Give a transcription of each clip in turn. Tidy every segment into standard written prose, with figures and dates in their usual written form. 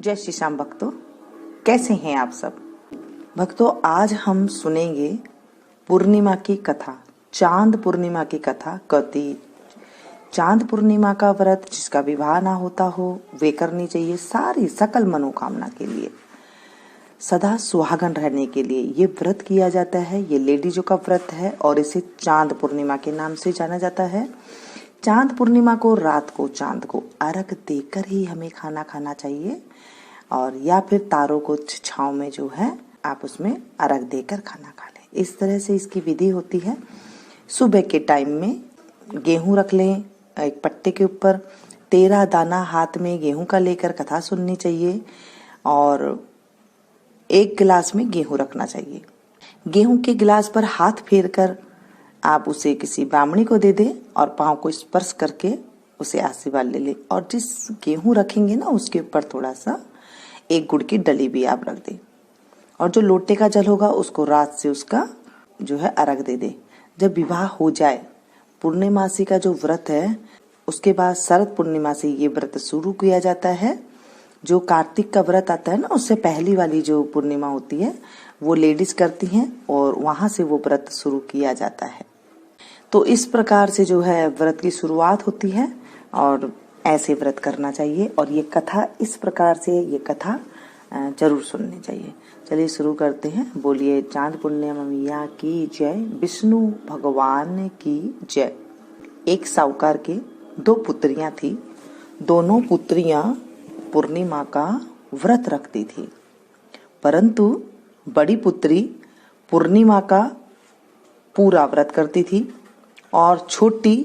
जय श्री श्याम भक्तों, कैसे हैं आप सब भक्तों। आज हम सुनेंगे पूर्णिमा की कथा, चांद पूर्णिमा की कथा। कहती चांद पूर्णिमा का व्रत जिसका विवाह ना होता हो वे करनी चाहिए सारी सकल मनोकामना के लिए, सदा सुहागन रहने के लिए ये व्रत किया जाता है। ये लेडीजों का व्रत है और इसे चांद पूर्णिमा के नाम से जाना जाता है। चांद पूर्णिमा को रात को चांद को अर्घ देकर ही हमें खाना खाना चाहिए, और या फिर तारों को छांव में जो है आप उसमें अर्घ देकर खाना खा लें। इस तरह से इसकी विधि होती है। सुबह के टाइम में गेहूं रख लें एक पट्टे के ऊपर, 13 दाना हाथ में गेहूं का लेकर कथा सुननी चाहिए, और 1 गिलास में गेहूं रखना चाहिए। गेहूं के गिलास पर हाथ फेर कर आप उसे किसी ब्राह्मणी को दे दें और पांव को स्पर्श करके उसे आशीर्वाद ले लें। और जिस गेहूं रखेंगे ना उसके ऊपर थोड़ा सा 1 गुड़ की डली भी आप रख दें, और जो लोटे का जल होगा उसको रात से उसका जो है अर्घ दे दें। जब विवाह हो जाए, पूर्णिमासी का जो व्रत है उसके बाद शरद पूर्णिमा से ये व्रत शुरू किया जाता है। जो कार्तिक का व्रत आता है ना, उससे पहली वाली जो पूर्णिमा होती है वो लेडीज करती हैं, और वहां से वो व्रत शुरू किया जाता है। तो इस प्रकार से जो है व्रत की शुरुआत होती है, और ऐसे व्रत करना चाहिए। और ये कथा इस प्रकार से, ये कथा जरूर सुननी चाहिए। चलिए शुरू करते हैं। बोलिए चांद पूर्णिमा मैया की जय, विष्णु भगवान की जय। एक साहूकार के 2 पुत्रियां थी। दोनों पुत्रियां पूर्णिमा का व्रत रखती थी, परंतु बड़ी पुत्री पूर्णिमा का पूरा व्रत करती थी और छोटी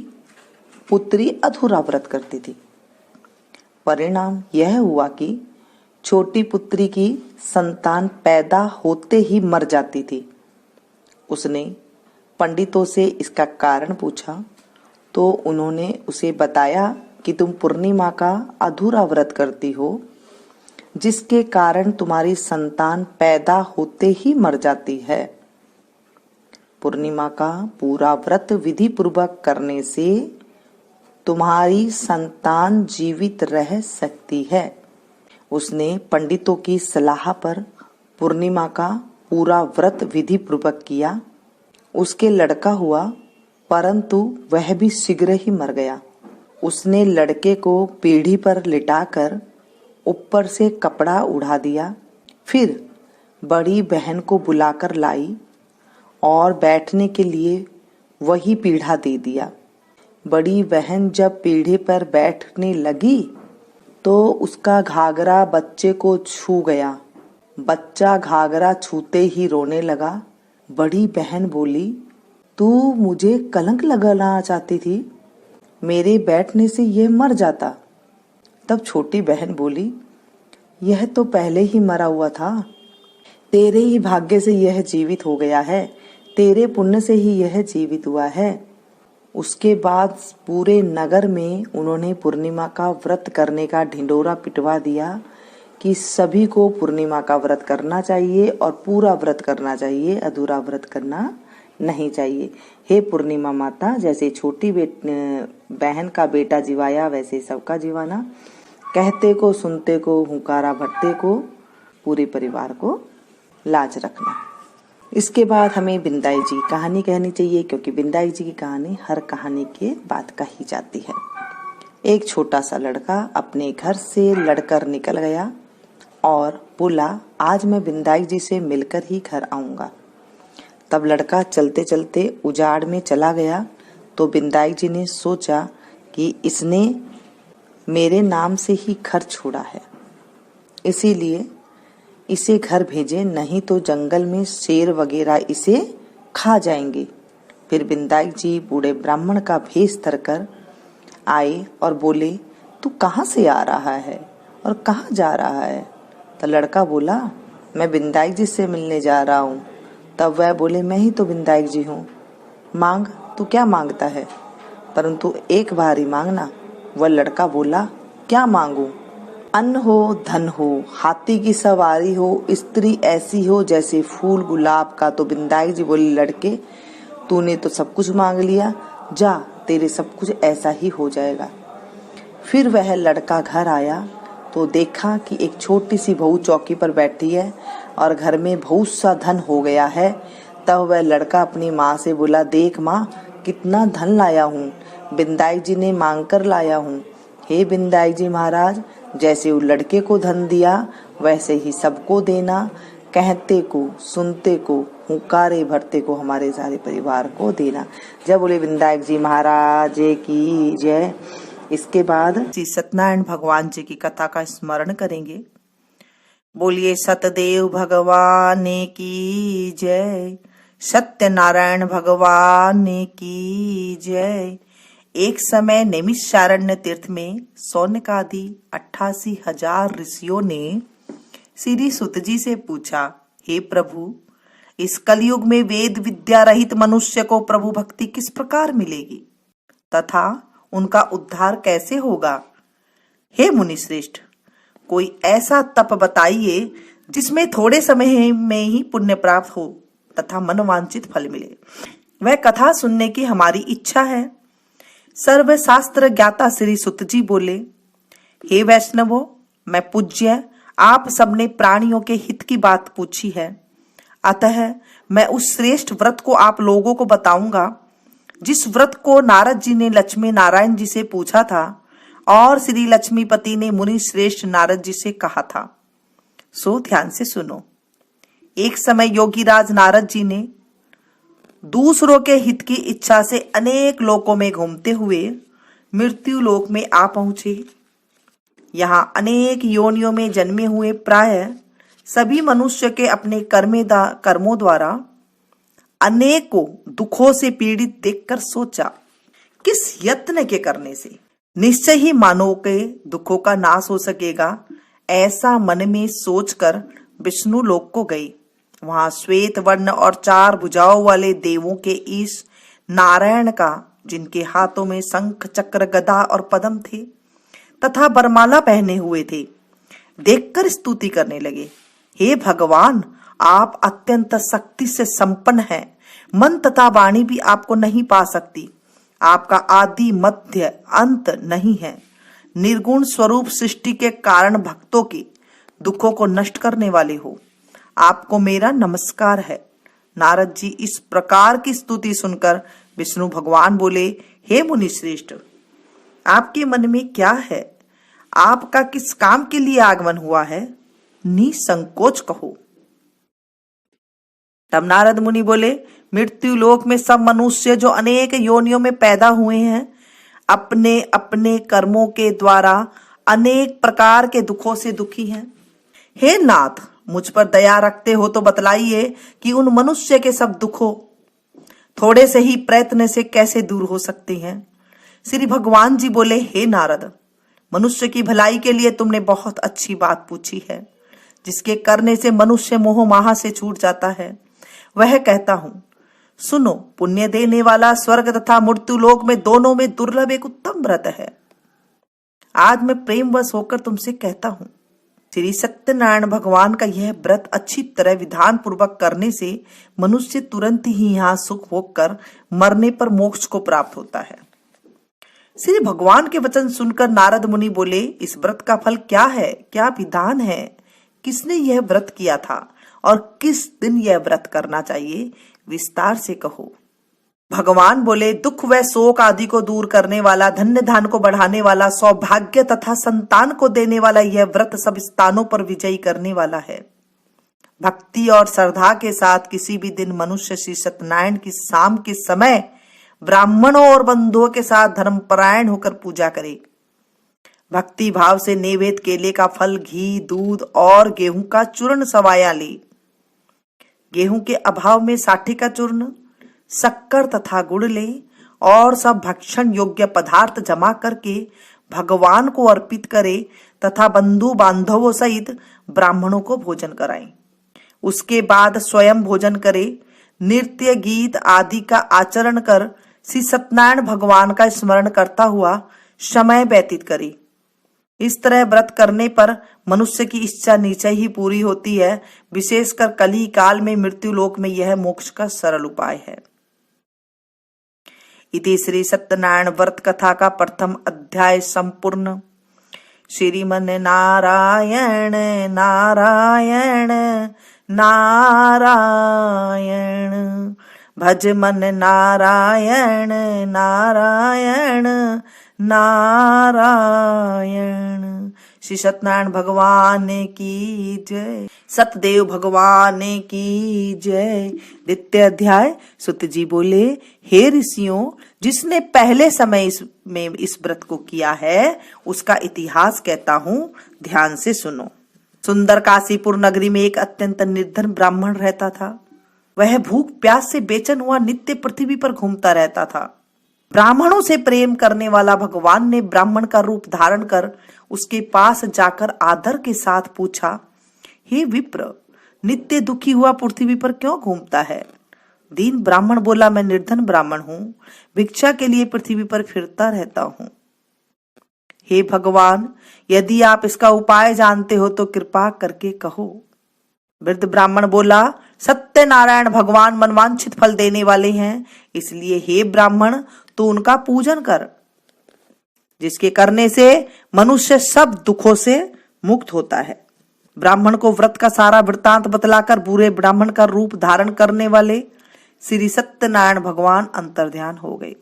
पुत्री अधूरा व्रत करती थी। परिणाम यह हुआ कि छोटी पुत्री की संतान पैदा होते ही मर जाती थी। उसने पंडितों से इसका कारण पूछा तो उन्होंने उसे बताया कि तुम पूर्णिमा का अधूरा व्रत करती हो, जिसके कारण तुम्हारी संतान पैदा होते ही मर जाती है। पूर्णिमा का पूरा व्रत विधि पूर्वक करने से तुम्हारी संतान जीवित रह सकती है। उसने पंडितों की सलाह पर पूर्णिमा का पूरा व्रत विधि पूर्वक किया। उसके लड़का हुआ, परंतु वह भी शीघ्र ही मर गया। उसने लड़के को पीढ़ी पर लिटाकर ऊपर से कपड़ा उड़ा दिया, फिर बड़ी बहन को बुलाकर लाई और बैठने के लिए वही पीढ़ा दे दिया। बड़ी बहन जब पीढ़े पर बैठने लगी तो उसका घाघरा बच्चे को छू गया। बच्चा घाघरा छूते ही रोने लगा। बड़ी बहन बोली, तू मुझे कलंक लगाना चाहती थी, मेरे बैठने से यह मर जाता। तब छोटी बहन बोली, यह तो पहले ही मरा हुआ था, तेरे ही भाग्य से यह जीवित हो गया है, तेरे पुण्य से ही यह जीवित हुआ है। उसके बाद पूरे नगर में उन्होंने पूर्णिमा का व्रत करने का ढिंडोरा पिटवा दिया कि सभी को पूर्णिमा का व्रत करना चाहिए और पूरा व्रत करना चाहिए, अधूरा व्रत करना नहीं चाहिए। हे पूर्णिमा माता, जैसे छोटी बहन का बेटा जीवाया वैसे सबका जीवाना। कहते को सुनते को हुंकारा भरते को, पूरे परिवार को लाज रखना। इसके बाद हमें बिंदाई जी की कहानी कहनी चाहिए, क्योंकि बिंदाई जी की कहानी हर कहानी के बाद कही जाती है। एक छोटा सा लड़का अपने घर से लड़कर निकल गया और बोला, आज मैं बिंदाई जी से मिलकर ही घर आऊंगा। तब लड़का चलते चलते उजाड़ में चला गया तो बिंदाई जी ने सोचा कि इसने मेरे नाम से ही घर छोड़ा है, इसीलिए इसे घर भेजे, नहीं तो जंगल में शेर वगैरह इसे खा जाएंगे। फिर बिंदाई जी बूढ़े ब्राह्मण का भेष धरकर आए और बोले, तू कहाँ से आ रहा है और कहाँ जा रहा है? तो लड़का बोला, मैं बिंदाई जी से मिलने जा रहा हूँ। तब वह बोले, मैं ही तो बिंदाई जी हूँ, मांग, तू क्या मांगता है, परंतु एक बार ही मांगना। वह लड़का बोला, क्या मांगू? अन्न हो, धन हो, हाथी की सवारी हो, स्त्री ऐसी हो जैसे फूल गुलाब का। तो बिंदाई जी बोली, लड़के तूने तो सब कुछ मांग लिया, जा तेरे सब कुछ ऐसा ही हो जाएगा। फिर वह लड़का घर आया तो देखा कि एक छोटी सी बहू चौकी पर बैठी है और घर में बहुत सा धन हो गया है। तब वह लड़का अपनी माँ से बोला, देख माँ, कितना धन लाया हूँ, बिंदाई जी ने मांग कर लाया हूँ। हे बिंदाई जी महाराज, जैसे वो लड़के को धन दिया वैसे ही सबको देना, कहते को, सुनते को, हुंकारे भरते को, हमारे सारे परिवार को देना। जय बोले विनायक जी महाराज की जय। इसके बाद श्री सत्यनारायण भगवान जी की कथा का स्मरण करेंगे। बोलिए सतदेव भगवान की जय, सत्यनारायण भगवान की जय। एक समय नैमिषारण्य तीर्थ में सौनकादि 88,000 ऋषियों ने श्री सुत जी से पूछा, हे प्रभु, इस कलयुग में वेद विद्या रहित मनुष्य को प्रभु भक्ति किस प्रकार मिलेगी तथा उनका उद्धार कैसे होगा? हे मुनि श्रेष्ठ, कोई ऐसा तप बताइए जिसमें थोड़े समय में ही पुण्य प्राप्त हो तथा मनवांछित फल मिले। वह कथा सुनने की हमारी इच्छा है। सर्वशास्त्र ज्ञाता श्री सुत जी बोले, हे वैष्णवों, मैं पूज्य आप सबने प्राणियों के हित की बात पूछी है, अतः मैं उस श्रेष्ठ व्रत को आप लोगों को बताऊंगा जिस व्रत को नारद जी ने लक्ष्मी नारायण जी से पूछा था और श्री लक्ष्मीपति ने मुनि श्रेष्ठ नारद जी से कहा था। सो ध्यान से सुनो। एक समय योगीराज नारद जी ने दूसरों के हित की इच्छा से अनेक लोकों में घूमते हुए मृत्यु लोक में आ पहुंचे। यहाँ अनेक योनियों में जन्मे हुए प्राय सभी मनुष्य के अपने कर्मों द्वारा अनेकों दुखों से पीड़ित देखकर सोचा, किस यत्न के करने से निश्चय ही मानव के दुखों का नाश हो सकेगा। ऐसा मन में सोचकर विष्णु लोक को गई। वहां श्वेत वर्ण और 4 भुजाओं वाले देवों के ईश नारायण का, जिनके हाथों में शंख चक्र गदा और पद्म थे तथा बरमाला पहने हुए थे, देखकर स्तुति करने लगे। हे भगवान, आप अत्यंत शक्ति से संपन्न हैं, मन तथा वाणी भी आपको नहीं पा सकती। आपका आदि मध्य अंत नहीं है। निर्गुण स्वरूप सृष्टि के कारण भक्तों के दुखों को नष्ट करने वाले हो। आपको मेरा नमस्कार है। नारद जी इस प्रकार की स्तुति सुनकर विष्णु भगवान बोले, हे मुनि श्रेष्ठ, आपके मन में क्या है? आपका किस काम के लिए आगमन हुआ है? निसंकोच कहो। तब नारद मुनि बोले, मृत्यु लोक में सब मनुष्य जो अनेक योनियों में पैदा हुए हैं, अपने अपने कर्मों के द्वारा अनेक प्रकार के दुखों से दुखी हैं। हे नाथ, मुझ पर दया रखते हो तो बतलाइए कि उन मनुष्य के सब दुखों थोड़े से ही प्रयत्न से कैसे दूर हो सकते हैं? श्री भगवान जी बोले, हे नारद, मनुष्य की भलाई के लिए तुमने बहुत अच्छी बात पूछी है। जिसके करने से मनुष्य मोह माह से छूट जाता है, वह कहता हूं। सुनो, पुण्य देने वाला स्वर्ग तथा मृत्यु लोक में दोनों में दुर्लभ एक उत्तम व्रत है। आज मैं प्रेमवश होकर तुमसे कहता हूं, श्री सत्यनारायण भगवान का यह व्रत अच्छी तरह विधान पूर्वक करने से मनुष्य तुरंत ही यहाँ सुख भोग कर मरने पर मोक्ष को प्राप्त होता है। श्री भगवान के वचन सुनकर नारद मुनि बोले, इस व्रत का फल क्या है? क्या विधान है? किसने यह व्रत किया था और किस दिन यह व्रत करना चाहिए? विस्तार से कहो। भगवान बोले, दुख व शोक आदि को दूर करने वाला, धन्य धान को बढ़ाने वाला, सौभाग्य तथा संतान को देने वाला यह व्रत सब स्थानों पर विजयी करने वाला है। भक्ति और श्रद्धा के साथ किसी भी दिन मनुष्य श्री सत्यनारायण की शाम के समय ब्राह्मणों और बंधुओं के साथ धर्मपरायण होकर पूजा करे। भक्ति भाव से नैवेद्य केले का फल, घी, दूध और गेहूं का चूर्ण सवाया ले। गेहूं के अभाव में साठी का चूर्ण, शक्कर तथा गुड़ ले और सब भक्षण योग्य पदार्थ जमा करके भगवान को अर्पित करे तथा बंधु बांधवों सहित ब्राह्मणों को भोजन कराए। उसके बाद स्वयं भोजन करे। नृत्य गीत आदि का आचरण कर श्री सत्यनारायण भगवान का स्मरण करता हुआ समय व्यतीत करे। इस तरह व्रत करने पर मनुष्य की इच्छा निश्चय ही पूरी होती है। विशेषकर कली काल में मृत्यु लोक में यह मोक्ष का सरल उपाय है। इति श्री सत्यनारायण व्रत कथा का प्रथम अध्याय संपूर्ण। श्रीमन नारायण नारायण नारायण, भज मन नारायण नारायण नारायण। श्री सत्यनारायण भगवान की जय, सतदेव भगवान की जय। द्वितीय अध्याय। सुत जी बोले, हे ऋषियों, जिसने पहले समय में इस व्रत को किया है उसका इतिहास कहता हूँ, ध्यान से सुनो। सुंदर काशीपुर नगरी में एक अत्यंत निर्धन ब्राह्मण रहता था। वह भूख प्यास से बेचैन हुआ नित्य पृथ्वी पर घूमता रहता था। ब्राह्मणों से प्रेम करने वाला भगवान ने ब्राह्मण का रूप धारण कर उसके पास जाकर आदर के साथ पूछा, हे विप्र, नित्य दुखी हुआ पृथ्वी पर क्यों घूमता है? दीन ब्राह्मण बोला, मैं निर्धन ब्राह्मण हूँ, भिक्षा के लिए पृथ्वी पर फिरता रहता हूँ। हे भगवान, यदि आप इसका उपाय जानते हो तो कृपा करके कहो। वृद्ध ब्राह्मण बोला, सत्यनारायण भगवान मनवांछित फल देने वाले हैं, इसलिए हे ब्राह्मण तू उनका पूजन कर, जिसके करने से मनुष्य सब दुखों से मुक्त होता है। ब्राह्मण को व्रत का सारा वृत्तांत बतलाकर बुरे ब्राह्मण का रूप धारण करने वाले श्री सत्यनारायण भगवान अंतर्ध्यान हो गए।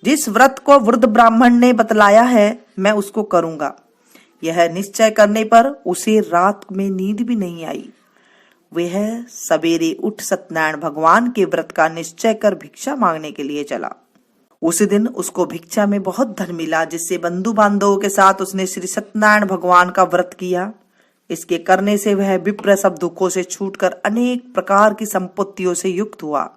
जिस व्रत को वृद्ध ब्राह्मण ने बतलाया है मैं उसको करूंगा, यह निश्चय करने पर उसे रात में नींद भी नहीं आई। वह सवेरे उठ सत्यनारायण भगवान के व्रत का निश्चय कर भिक्षा मांगने के लिए चला। उस दिन उसको भिक्षा में बहुत धन मिला, जिससे बंधु बांधवों के साथ उसने श्री सत्यनारायण भगवान का व्रत किया। इसके करने से वह विप्र सब दुखों से छूटकर अनेक प्रकार की संपत्तियों से युक्त हुआ।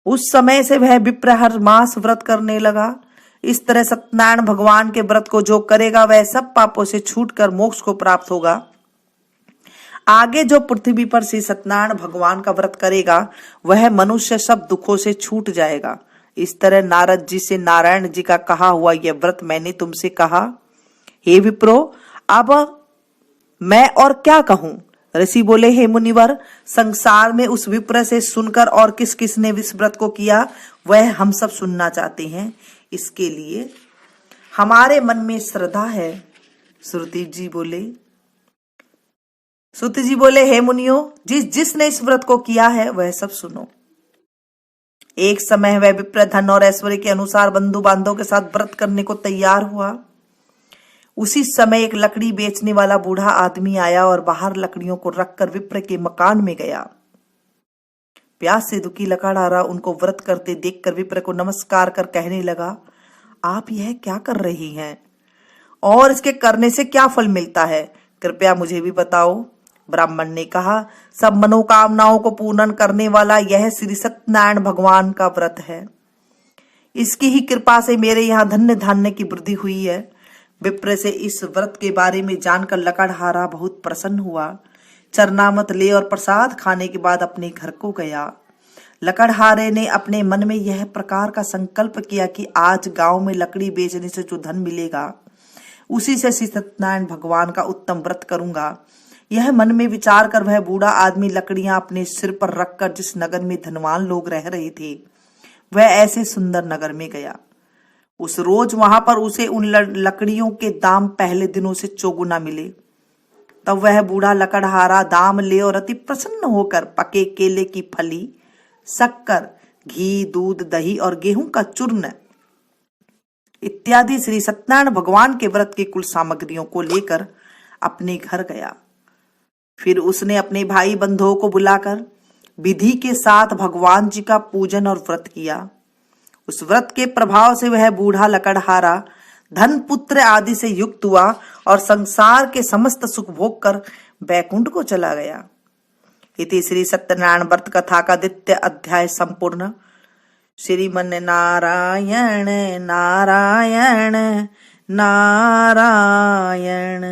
उस समय से वह विप्र हर मास व्रत करने लगा। इस तरह सत्यनारायण भगवान के व्रत को जो करेगा वह सब पापों से छूटकर मोक्ष को प्राप्त होगा। आगे जो पृथ्वी पर श्री सत्यनारायण भगवान का व्रत करेगा वह मनुष्य सब दुखों से छूट जाएगा। इस तरह नारद जी से नारायण जी का कहा हुआ यह व्रत मैंने तुमसे कहा। हे विप्रो, अब मैं और क्या कहूं? ऋषि बोले, हे मुनिवर, संसार में उस विप्र से सुनकर और किस किस ने इस व्रत को किया वह हम सब सुनना चाहते हैं। इसके लिए हमारे मन में श्रद्धा है। श्रुति जी बोले, सुत जी बोले, हे मुनियों, जिसने इस व्रत को किया है वह सब सुनो। एक समय वह विप्र धन और ऐश्वर्य के अनुसार बंधु बांधवों के साथ व्रत करने को तैयार हुआ। उसी समय एक लकड़ी बेचने वाला बूढ़ा आदमी आया और बाहर लकड़ियों को रखकर विप्र के मकान में गया। प्यास से दुखी लकड़हारा उनको व्रत करते देखकर विप्र को नमस्कार कर कहने लगा, आप यह क्या कर रही हैं और इसके करने से क्या फल मिलता है? कृपया मुझे भी बताओ। ब्राह्मण ने कहा, सब मनोकामनाओं को पूर्ण करने वाला यह श्री सत्यनारायण भगवान का व्रत है। इसकी ही कृपा से मेरे यहाँ धन्य धान्य की वृद्धि हुई है। विप्र से इस व्रत के बारे में जानकर लकड़हारा बहुत प्रसन्न हुआ। चरनामत ले और प्रसाद खाने के बाद अपने घर को गया। लकड़हारे ने अपने मन में यह प्रकार का संकल्प किया कि आज गांव में लकड़ी बेचने से जो धन मिलेगा उसी से श्री सत्यनारायण भगवान का उत्तम व्रत करूंगा। यह मन में विचार कर वह बूढ़ा आदमी लकड़ियां अपने सिर पर रखकर जिस नगर में धनवान लोग रह रहे थे वह ऐसे सुंदर नगर में गया। उस रोज वहां पर उसे उन लकड़ियों के दाम पहले दिनों से चौगुना मिले। तब वह बूढ़ा लकड़हारा दाम ले और अति प्रसन्न होकर पके केले की फली, शक्कर, घी, दूध, दही और गेहूं का चूर्ण इत्यादि श्री सत्यनारायण भगवान के व्रत की कुल सामग्रियों को लेकर अपने घर गया। फिर उसने अपने भाई बंधुओं को बुलाकर विधि के साथ भगवान जी का पूजन और व्रत किया। उस व्रत के प्रभाव से वह बूढ़ा लकड़हारा धन पुत्र आदि से युक्त हुआ और संसार के समस्त सुख भोग कर बैकुंठ को चला गया। इति श्री सत्यनारायण व्रत कथा का द्वितीय अध्याय संपूर्ण। श्रीमन नारायण नारायण नारायण,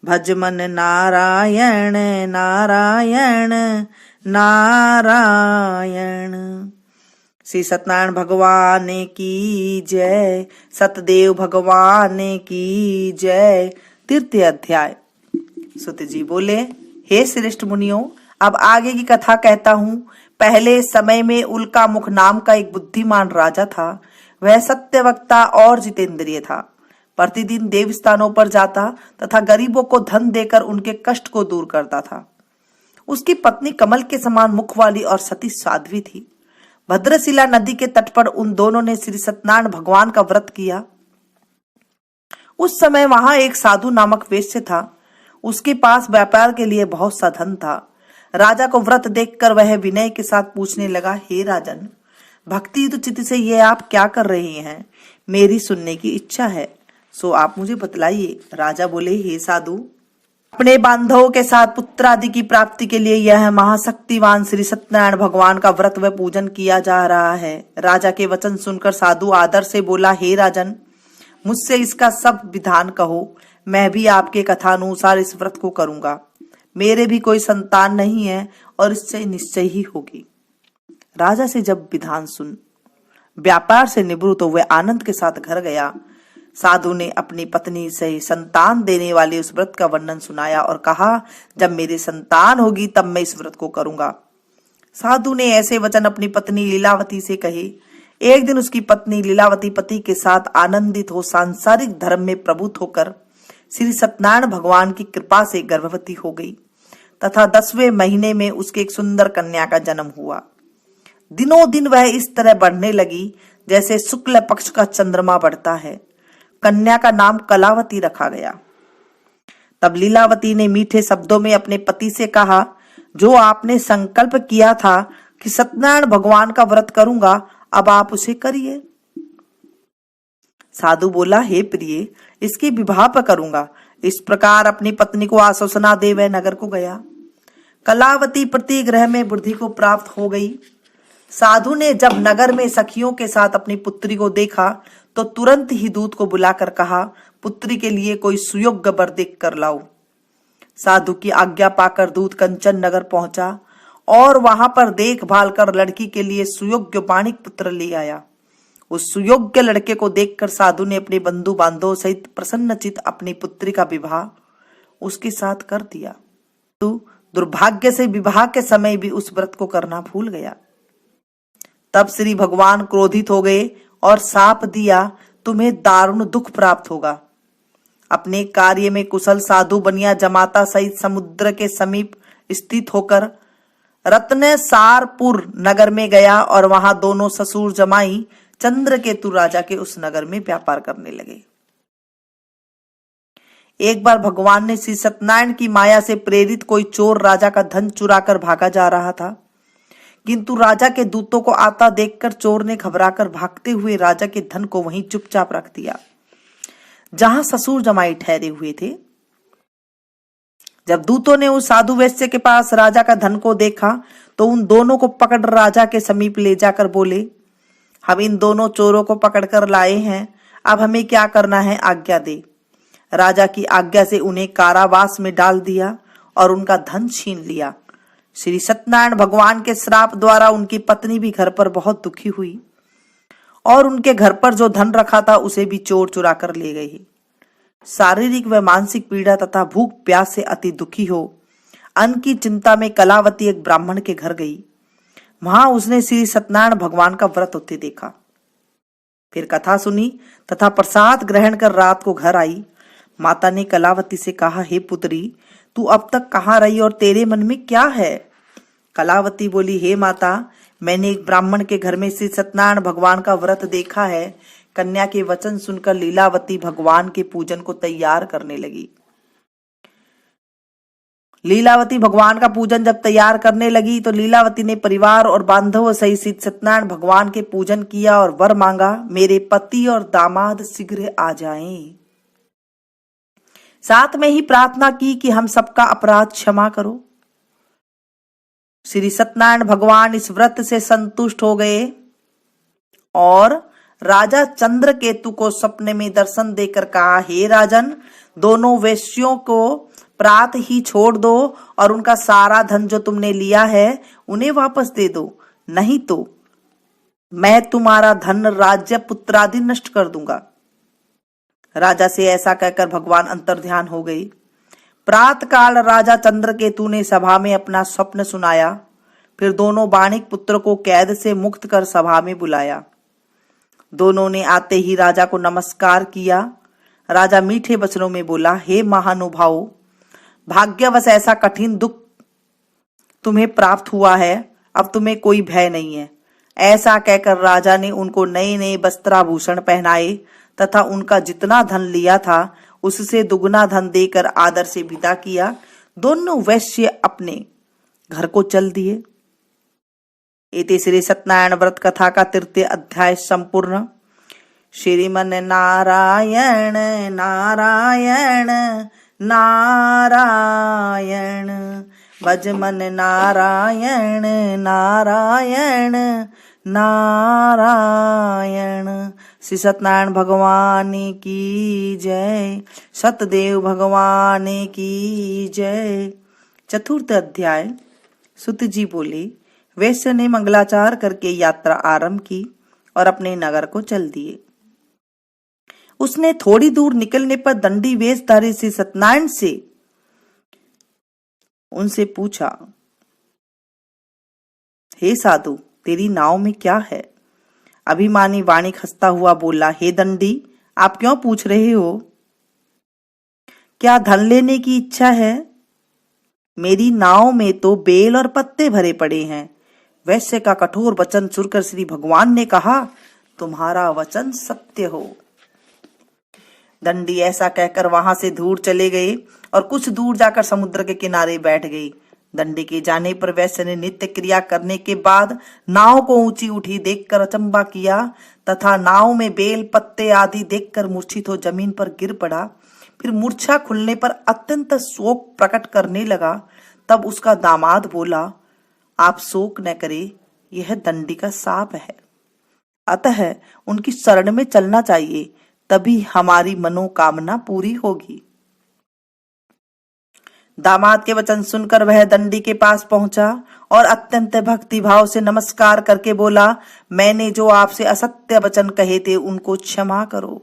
भज मन नारायण नारायण नारायण। श्री सत्यनारायण भगवान की जय, सतदेव भगवान की जय। तृतीय अध्याय। सुत जी बोले, हे श्रेष्ठ मुनियों, अब आगे की कथा कहता हूँ। पहले समय में उल्का मुख नाम का एक बुद्धिमान राजा था। वह सत्यवक्ता और जितेंद्रिय था, प्रतिदिन देव स्थानों पर जाता तथा गरीबों को धन देकर उनके कष्ट को दूर करता था। उसकी पत्नी कमल के समान मुख वाली और सती साध्वी थी। भद्रशिला नदी के तट पर उन दोनों ने श्री सत्यनारायण भगवान का व्रत किया। उस समय वहां एक साधु नामक वेश्य था। उसके पास व्यापार के लिए बहुत सा धन था। राजा को व्रत देखकर वह विनय के साथ पूछने लगा, हे राजन, भक्ति तो चित्त से ये आप क्या कर रहे हैं? मेरी सुनने की इच्छा है, सो आप मुझे बतलाइए। राजा बोले, हे साधु, अपने बांधवों के साथ पुत्र आदि की प्राप्ति के लिए यह महाशक्तिवान श्री सत्यनारायण भगवान का व्रत व पूजन किया जा रहा है। राजा के वचन सुनकर साधु आदर से बोला, हे राजन, मुझसे इसका सब विधान कहो, मैं भी आपके कथानुसार इस व्रत को करूंगा। मेरे भी कोई संतान नहीं है और इससे निश्चय ही होगी। राजा से जब विधान सुन व्यापार से निवृत्त, वह आनंद के साथ घर गया। साधु ने अपनी पत्नी से संतान देने वाले उस व्रत का वर्णन सुनाया और कहा, जब मेरी संतान होगी तब मैं इस व्रत को करूंगा। साधु ने ऐसे वचन अपनी पत्नी लीलावती से कहे। एक दिन उसकी पत्नी लीलावती पति के साथ आनंदित हो सांसारिक धर्म में प्रभुत होकर श्री सत्यनारायण भगवान की कृपा से गर्भवती हो गई तथा 10वें महीने में उसके एक सुंदर कन्या का जन्म हुआ। दिनों दिन वह इस तरह बढ़ने लगी जैसे शुक्ल पक्ष का चंद्रमा बढ़ता है। कन्या का नाम कलावती रखा गया। तब लीलावती ने मीठे शब्दों में अपने पति से कहा, जो आपने संकल्प किया था कि सत्यनारायण भगवान का व्रत करूंगा, अब आप उसे करिए। साधु बोला, हे प्रिय, इसके विवाह पर करूंगा। इस प्रकार अपनी पत्नी को आश्वासना दे वह नगर को गया। कलावती प्रतिग्रह में बुद्धि को प्राप्त हो गई। साधु ने जब नगर में सखियों के साथ अपनी पुत्री को देखा तो तुरंत ही दूत को बुलाकर कहा, पुत्री के लिए कोई सुयोग्य वर देख कर लाओ। साधु की आज्ञा पाकर दूत कंचन नगर पहुंचा और वहां पर देखभाल कर लड़की के लिए सुयोग्य माणिक पुत्र ले आया। उस सुयोग्य लड़के को देखकर साधु ने अपने बंधु बांधवों सहित प्रसन्नचित अपनी पुत्री का विवाह उसके साथ कर दिया। तो दुर्भाग्य से विवाह के समय भी उस व्रत को करना भूल गया। तब श्री भगवान क्रोधित हो गए और शाप दिया, तुम्हें दारुण दुख प्राप्त होगा। अपने कार्य में कुशल साधु बनिया जमाता सहित समुद्र के समीप स्थित होकर रत्नसारपुर नगर में गया और वहां दोनों ससुर जमाई चंद्रकेतु राजा के उस नगर में व्यापार करने लगे। एक बार भगवान ने श्री सत्यनारायण की माया से प्रेरित कोई चोर राजा का धन चुराकर भागा जा रहा था, किंतु राजा के दूतों को आता देखकर चोर ने घबराकर भागते हुए राजा के धन को वहीं चुपचाप रख दिया जहां ससुर जमाई ठहरे हुए थे। जब दूतों ने उस साधु वैश्य के पास राजा का धन को देखा तो उन दोनों को पकड़ राजा के समीप ले जाकर बोले, हम इन दोनों चोरों को पकड़कर लाए हैं, अब हमें क्या करना है, आज्ञा दे। राजा की आज्ञा से उन्हें कारावास में डाल दिया और उनका धन छीन लिया। श्री सत्यनारायण भगवान के श्राप द्वारा उनकी पत्नी भी घर पर बहुत दुखी हुई और उनके घर पर जो धन रखा था उसे भी चोर चुरा कर ले गए। शारीरिक व मानसिक पीड़ा तथा भूख प्यास से अति दुखी हो अन्न की चिंता में कलावती एक ब्राह्मण के घर गई। वहां उसने श्री सत्यनारायण भगवान का व्रत होते देखा। फिर कथा सुनी तथा प्रसाद ग्रहण कर रात को घर आई। माता ने कलावती से कहा, हे पुत्री, तू अब तक कहाँ रही और तेरे मन में क्या है? कलावती बोली, हे माता, मैंने एक ब्राह्मण के घर में श्री सत्यनारायण भगवान का व्रत देखा है। कन्या के वचन सुनकर लीलावती भगवान के पूजन को तैयार करने लगी। लीलावती भगवान का पूजन जब तैयार करने लगी तो लीलावती ने परिवार और बांधवों सहित श्री सत्यनारायण भगवान के पूजन किया और वर मांगा, मेरे पति और दामाद शीघ्र आ जाएं। साथ में ही प्रार्थना की कि हम सबका अपराध क्षमा करो। श्री सत्यनारायण भगवान इस व्रत से संतुष्ट हो गए और राजा चंद्रकेतु को सपने में दर्शन देकर कहा, हे राजन, दोनों वेश्यों को प्रात ही छोड़ दो और उनका सारा धन जो तुमने लिया है उन्हें वापस दे दो, नहीं तो मैं तुम्हारा धन, राज्य, पुत्रादि नष्ट कर दूंगा। राजा से ऐसा कहकर भगवान अंतर्ध्यान हो गए। प्रात काल राजा चंद्रकेतु ने सभा में अपना स्वप्न सुनाया। फिर दोनों बाणिक पुत्र को कैद से मुक्त कर सभा में बुलाया। दोनों ने आते ही राजा को नमस्कार किया। राजा मीठे वचनों में बोला, हे महानुभाव, भाग्यवश ऐसा कठिन दुख तुम्हें प्राप्त हुआ है, अब तुम्हें कोई भय नहीं है। ऐसा कहकर राजा ने उनको नए नए वस्त्राभूषण पहनाए तथा उनका जितना धन लिया था उससे दुगना धन देकर आदर से विदा किया। दोनों वैश्य अपने घर को चल दिए। इति श्री सत्यनारायण व्रत कथा का 3 अध्याय संपूर्ण। श्रीमन नारायण नारायण नारायण, भज मन नारायण नारायण नारायण। श्री सत्यनारायण भगवान की जय, सतदेव भगवान की जय। 4 अध्याय। सुत जी बोले, वैश्य ने मंगलाचार करके यात्रा आरंभ की और अपने नगर को चल दिए। उसने थोड़ी दूर निकलने पर दंडी वेशधारी श्री सत्यनारायण से उनसे पूछा, हे साधु, तेरी नाव में क्या है? अभिमानी वाणी हंसता हुआ बोला, हे दंडी, आप क्यों पूछ रहे हो? क्या धन लेने की इच्छा है? मेरी नाव में तो बेल और पत्ते भरे पड़े हैं। वैश्य का कठोर वचन सुनकर श्री भगवान ने कहा, तुम्हारा वचन सत्य हो। दंडी ऐसा कहकर वहां से दूर चले गए और कुछ दूर जाकर समुद्र के किनारे बैठ गई। दंडी के जाने पर वैश्य ने नित्य क्रिया करने के बाद नाव को ऊंची उठी देखकर अचंबा किया तथा नाव में बेल पत्ते आदि देखकर मूर्छित हो जमीन पर गिर पड़ा। फिर मूर्छा खुलने पर अत्यंत शोक प्रकट करने लगा। तब उसका दामाद बोला, आप शोक न करें, यह दंडी का शाप है, अतः उनकी शरण में चलना चाहिए, तभी हमारी मनोकामना पूरी होगी। दामाद के वचन सुनकर वह दंडी के पास पहुंचा और अत्यंत भक्ति भाव से नमस्कार करके बोला, मैंने जो आपसे असत्य वचन कहे थे उनको क्षमा करो।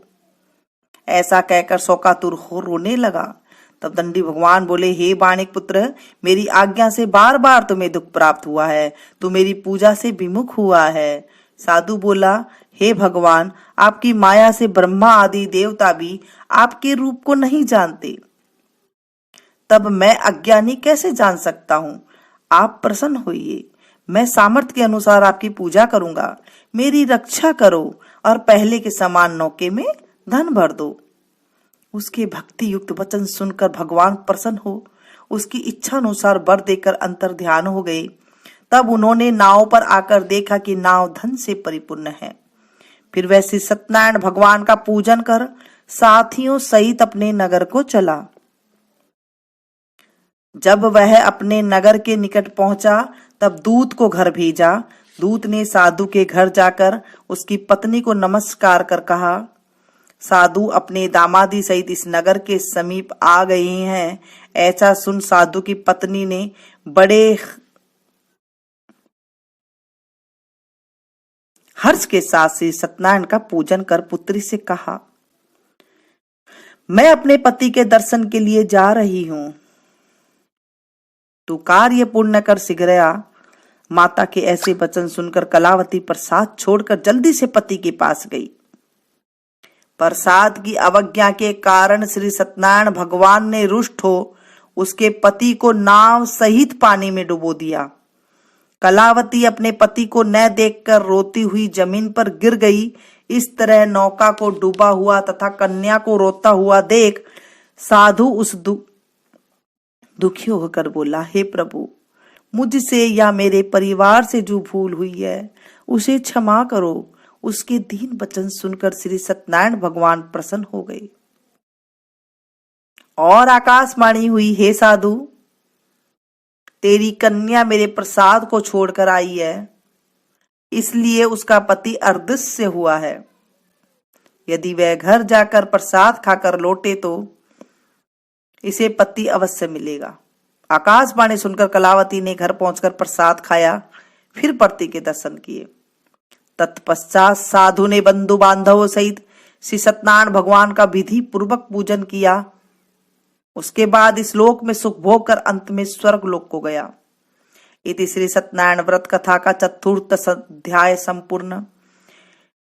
ऐसा कहकर शोकातुर हो रोने लगा। तब दंडी भगवान बोले, हे बाणिक पुत्र, मेरी आज्ञा से बार बार तुम्हें दुख प्राप्त हुआ है, तू मेरी पूजा से विमुख हुआ है। साधु बोला, हे भगवान, आपकी माया से ब्रह्मा आदि देवता भी आपके रूप को नहीं जानते, तब मैं अज्ञानी कैसे जान सकता हूँ? आप प्रसन्न होइए, मैं सामर्थ्य के अनुसार आपकी पूजा करूंगा। मेरी रक्षा करो और पहले के समान नौके में धन भर दो। उसके भक्ति युक्त वचन सुनकर भगवान प्रसन्न हो उसकी इच्छा अनुसार वर देकर अंतर ध्यान हो गए। तब उन्होंने नाव पर आकर देखा कि नाव धन से परिपूर्ण है। फिर वह श्री सत्यनारायण भगवान का पूजन कर साथियों सहित अपने नगर को चला। जब वह अपने नगर के निकट पहुंचा तब दूत को घर भेजा। दूत ने साधु के घर जाकर उसकी पत्नी को नमस्कार कर कहा, साधु अपने दामादी सहित इस नगर के समीप आ गए हैं। ऐसा सुन साधु की पत्नी ने बड़े हर्ष के साथ श्री सत्यनारायण का पूजन कर पुत्री से कहा, मैं अपने पति के दर्शन के लिए जा रही हूं, तू कार्य पूर्ण कर शीघ्र आ। माता के ऐसे वचन सुनकर कलावती प्रसाद छोड़कर जल्दी से पति के पास गई। प्रसाद की अवज्ञा के कारण श्री सत्यनारायण भगवान ने रुष्ट हो उसके पति को नाव सहित पानी में डुबो दिया। कलावती अपने पति को न देखकर रोती हुई जमीन पर गिर गई। इस तरह नौका को डूबा हुआ तथा कन्या को रोता हुआ देख साधु उस दुखी होकर बोला, हे प्रभु, मुझसे या मेरे परिवार से जो भूल हुई है उसे क्षमा करो। उसके दीन वचन सुनकर श्री सत्यनारायण भगवान प्रसन्न हो गए और आकाशवाणी हुई, हे साधु, तेरी कन्या मेरे प्रसाद को छोड़कर आई है, इसलिए उसका पति अर्दृश्य हुआ है। यदि वह घर जाकर प्रसाद खाकर लौटे तो इसे पति अवश्य मिलेगा। आकाशवाणी सुनकर कलावती ने घर पहुंचकर प्रसाद खाया, फिर पति के दर्शन किए। तत्पश्चात साधु ने बंधु बांधवों सहित श्री सत्यनारायण भगवान का विधि पूर्वक पूजन किया। उसके बाद इस लोक में सुख भोग कर अंत में स्वर्ग लोक को गया। इति श्री सत्यनारायण व्रत कथा का 4 अध्याय संपूर्ण।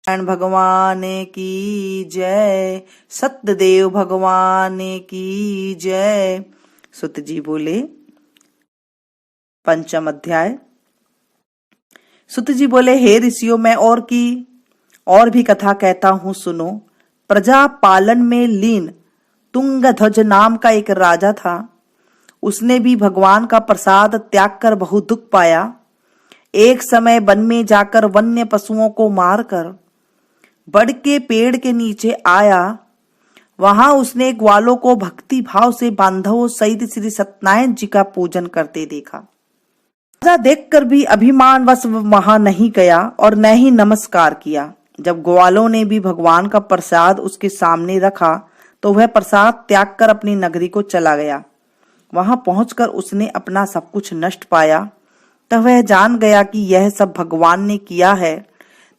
नारायण भगवान की जय, सत्यदेव भगवान की जय। सुत जी बोले, पंचम अध्याय। सुत जी बोले, हे ऋषियों, मैं और भी कथा कहता हूं, सुनो। प्रजा पालन में लीन तुंगध्वज नाम का एक राजा था। उसने भी भगवान का प्रसाद त्याग कर बहुत दुख पाया। एक समय वन में जाकर वन्य पशुओं को मारकर बड़ के पेड़ के नीचे आया। वहां उसने ग्वालों को भक्ति भाव से बांधवों सहित श्री सत्यनारायण जी का पूजन करते देखा। राजा देखकर भी अभिमानवश वहां नहीं गया और न ही नमस्कार किया। जब ग्वालों ने भी भगवान का प्रसाद उसके सामने रखा तो वह प्रसाद त्याग कर अपनी नगरी को चला गया। वहां पहुंचकर उसने अपना सब कुछ नष्ट पाया। तब वह जान गया कि यह सब भगवान ने किया है।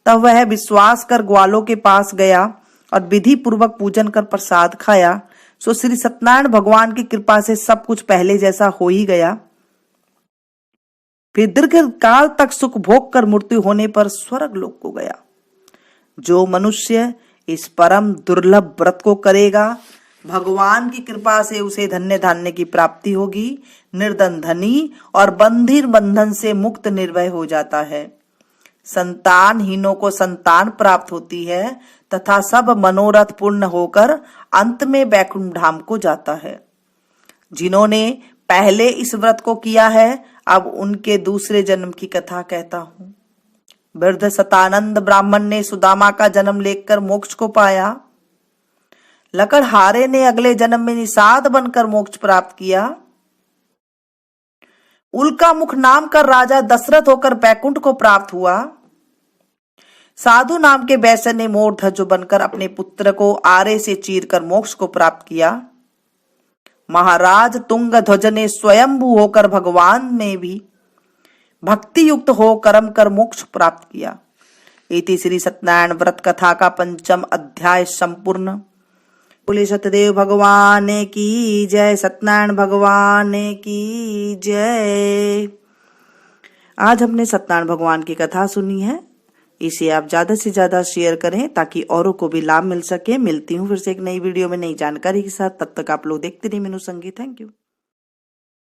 तब वह विश्वास कर ग्वालों के पास गया और विधि पूर्वक पूजन कर प्रसाद खाया। सो श्री सत्यनारायण भगवान की कृपा से सब कुछ पहले जैसा हो ही गया। फिर दीर्घ काल तक सुख भोग कर मृत्यु होने पर स्वर्ग लोक को गया। जो मनुष्य इस परम दुर्लभ व्रत को करेगा, भगवान की कृपा से उसे धन्य धान्य की प्राप्ति होगी। निर्धन धनी और बंधीर बंधन से मुक्त निर्भय हो जाता है। संतानहीनों को संतान प्राप्त होती है तथा सब मनोरथ पूर्ण होकर अंत में वैकुंठ धाम को जाता है। जिन्होंने पहले इस व्रत को किया है, अब उनके दूसरे जन्म की कथा कहता हूं। वृद्ध सतानंद ब्राह्मण ने सुदामा का जन्म लेकर मोक्ष को पाया। लकड़हारे ने अगले जन्म में निषाद बनकर मोक्ष प्राप्त किया। उल्का मुख नाम का राजा दशरथ होकर बैकुंठ को प्राप्त हुआ। साधु नाम के वैश्य ने मोर ध्वज बनकर अपने पुत्र को आरे से चीरकर मोक्ष को प्राप्त किया। महाराज तुंगध्वज ने स्वयंभू होकर भगवान में भी भक्ति युक्त हो कर्म कर मोक्ष प्राप्त किया। इति श्री सत्यनारायण व्रत कथा का पंचम अध्याय संपूर्ण। बोले सत्यदेव भगवान की जय, सत्यनारायण भगवान की जय। आज हमने सत्यनारायण भगवान की कथा सुनी है। इसे आप ज्यादा से ज्यादा शेयर करें ताकि औरों को भी लाभ मिल सके। मिलती हूँ फिर से एक नई वीडियो में नई जानकारी के साथ। तब तक आप लोग देखते रहिए मीनू संगीत। Thank you.